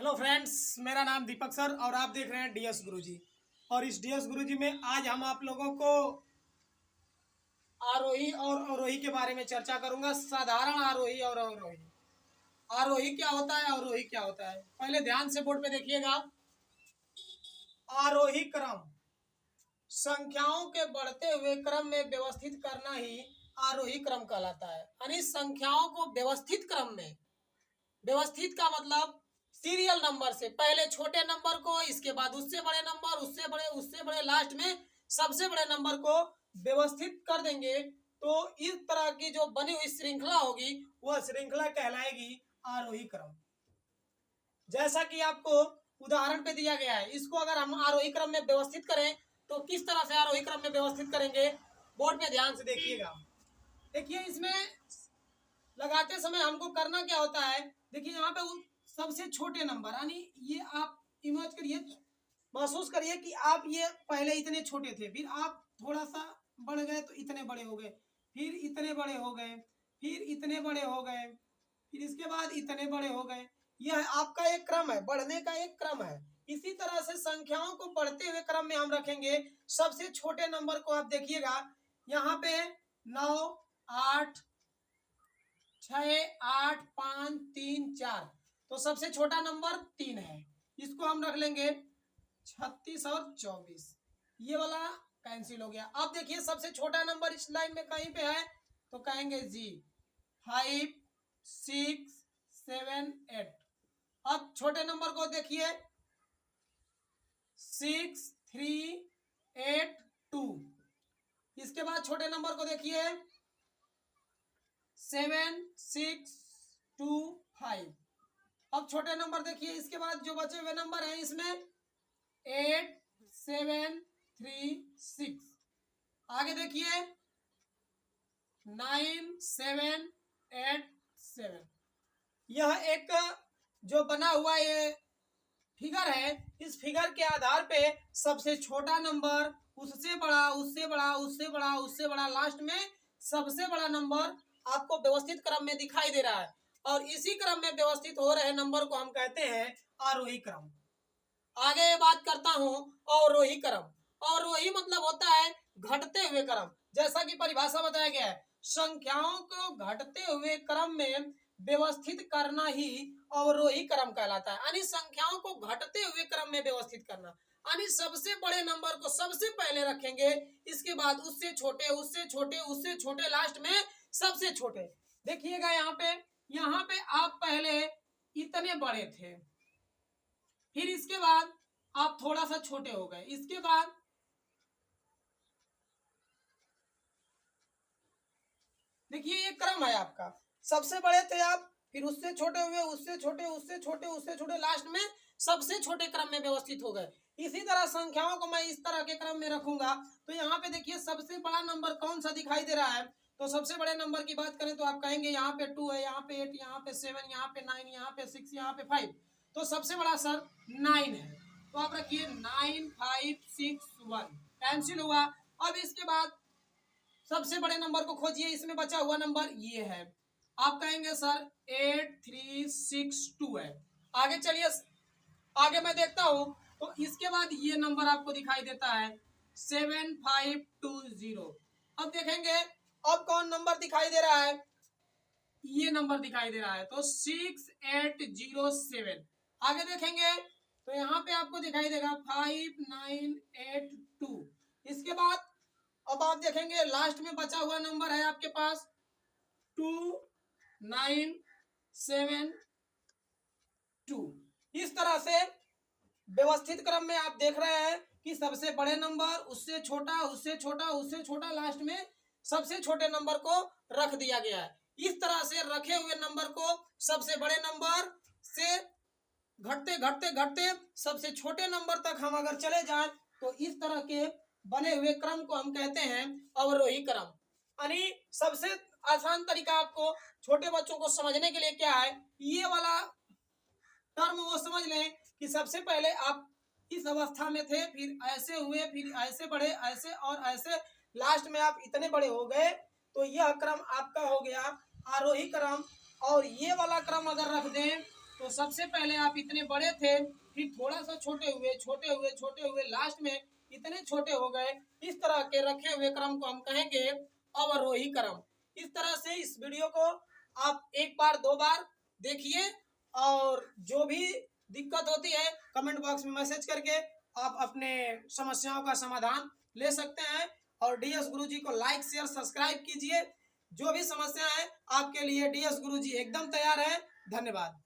Hello friends, मेरा नाम दीपक sir और आप देख रहे हैं डीएस गुरुजी। और इस डीएस गुरुजी में आज हम आप लोगों को आरोही और अवरोही के बारे में चर्चा करूंगा। साधारण आरोही और अवरोही। आरोही क्या होता है, अवरोही क्या होता है, पहले ध्यान से बोर्ड पे देखिएगा। आरोही क्रम संख्याओं के बढ़ते हुए क्रम में व्यवस्थित करना ही आरोही क्रम कहलाता है। यानी संख्याओं को व्यवस्थित क्रम में, व्यवस्थित का मतलब सीरियल नंबर से, पहले छोटे नंबर को, इसके बाद उससे बड़े नंबर, उससे बड़े, लास्ट में सबसे बड़े नंबर को व्यवस्थित कर देंगे तो इस तरह की जो बनी हुई श्रृंखला होगी वह श्रृंखला कहलाएगी आरोही क्रम। जैसा कि आपको उदाहरण पे दिया गया है, इसको अगर हम आरोही क्रम में व्यवस्थित करें तो किस तरह से आरोही क्रम में व्यवस्थित करेंगे, बोर्ड पे ध्यान से देखिएगा। देखिए, इसमें लगाते समय हमको करना क्या होता है। देखिए यहाँ पे सबसे छोटे नंबर, यानी ये आप इमेज करिए, महसूस करिए कि आप ये पहले इतने छोटे थे, फिर आप थोड़ा सा बढ़ गए तो इतने बड़े हो गए, फिर इतने बड़े हो गए, फिर इतने बड़े हो गए, फिर इसके बाद इतने बड़े हो गए। यह आपका एक क्रम है, बढ़ने का एक क्रम है। इसी तरह से संख्याओं को बढ़ते हुए क्रम में हम रखेंगे। सबसे छोटे नंबर को आप देखिएगा, यहाँ पे 9, 8, 6, 8, 5, 3, 4, तो सबसे छोटा नंबर 3 है। इसको हम रख लेंगे 36 और 24। ये वाला कैंसिल हो गया। अब देखिए सबसे छोटा नंबर इस लाइन में कहीं पे है तो कहेंगे जी 5, 6, 7, 8। अब छोटे नंबर को देखिए 6, 3, 8, 2। इसके बाद छोटे नंबर को देखिए 7, 6, 2, 5। अब छोटे नंबर देखिए, इसके बाद जो बचे हुए नंबर हैं इसमें 8, 7, 3, 6। आगे देखिए 9, 7, 8, 7। यह एक जो बना हुआ ये फिगर है, इस फिगर के आधार पे सबसे छोटा नंबर, उससे बड़ा, उससे बड़ा, उससे बड़ा, उससे बड़ा, लास्ट में सबसे बड़ा नंबर आपको व्यवस्थित क्रम में दिखाई दे रहा है। और इसी क्रम में व्यवस्थित हो रहे नंबर को हम कहते हैं आरोही क्रम। आगे बात करता हूं अवरोही क्रम। अवरोही मतलब होता है घटते हुए क्रम। जैसा कि परिभाषा बताया गया है, संख्याओं को घटते हुए क्रम में व्यवस्थित करना ही अवरोही क्रम कहलाता है। यानी संख्याओं को घटते हुए क्रम में व्यवस्थित करना, यानी सबसे बड़े नंबर को सबसे पहले रखेंगे, इसके बाद उससे छोटे, उससे छोटे, उससे छोटे, लास्ट में सबसे छोटे। देखिएगा यहाँ पे आप पहले इतने बड़े थे, फिर इसके बाद आप थोड़ा सा छोटे हो गए, इसके बाद देखिए ये क्रम है आपका। सबसे बड़े थे आप, फिर उससे छोटे हुए, उससे छोटे, उससे छोटे, उससे छोटे, लास्ट में सबसे छोटे क्रम में व्यवस्थित हो गए। इसी तरह संख्याओं को मैं इस तरह के क्रम में रखूंगा। तो यहाँ पे देखिए सबसे बड़ा नंबर कौन सा दिखाई दे रहा है, तो सबसे बड़े नंबर की बात करें तो आप कहेंगे यहाँ पे 2 है, यहाँ पे 8, यहाँ पे 7, यहाँ पे 9, यहाँ पे 6, यहाँ पे 5। तो सबसे बड़ा सर 9 है, तो आप रखिए 9, 5, 6, 1, कैंसिल हुआ। अब इसके बाद सबसे बड़े नंबर को खोजिए, इसमें बचा हुआ नंबर ये है, आप कहेंगे सर 8, 3, 6, 2 है। आगे चलिए, आगे मैं देखता हूं तो इसके बाद ये नंबर आपको दिखाई देता है 7, 5, 2, 0। अब देखेंगे अब कौन नंबर दिखाई दे रहा है, ये नंबर दिखाई दे रहा है, तो 6, 8, 0, 7। आगे देखेंगे तो यहाँ पे आपको दिखाई देगा 5, 9, 8, 2। इसके बाद अब आप देखेंगे लास्ट में बचा हुआ नंबर है आपके पास 2, 9, 7, 2। इस तरह से व्यवस्थित क्रम में आप देख रहे हैं कि सबसे बड़े नंबर, उससे छोटा, उससे छोटा, उससे छोटा, लास्ट में सबसे छोटे नंबर को रख दिया गया है। इस तरह से रखे हुए नंबर को सबसे बड़े नंबर से घटते घटते घटते सबसे छोटे नंबर तक हम अगर चले जाएं तो इस तरह के बने हुए क्रम को हम कहते हैं अवरोही क्रम। यानी सबसे आसान तरीका आपको छोटे बच्चों को समझने के लिए क्या है, ये वाला टर्म वो समझ लें कि सबसे पहले आप इस अवस्था में थे, फिर ऐसे हुए, फिर ऐसे बढ़े, ऐसे और ऐसे, लास्ट में आप इतने बड़े हो गए, तो यह क्रम आपका हो गया आरोही क्रम। और ये वाला क्रम अगर रख दें तो सबसे पहले आप इतने बड़े थे, फिर थोड़ा सा छोटे हुए, छोटे हुए, छोटे हुए, लास्ट में इतने छोटे हो गए। इस तरह के रखे हुए क्रम को हम कहेंगे अवरोही क्रम। इस तरह से इस वीडियो को आप एक बार दो बार देखिए, और जो भी दिक्कत होती है कमेंट बॉक्स में मैसेज करके आप अपने समस्याओं का समाधान ले सकते हैं। और डीएस गुरुजी को लाइक शेयर सब्सक्राइब कीजिए। जो भी समस्या है आपके लिए डीएस गुरुजी एकदम तैयार है। धन्यवाद।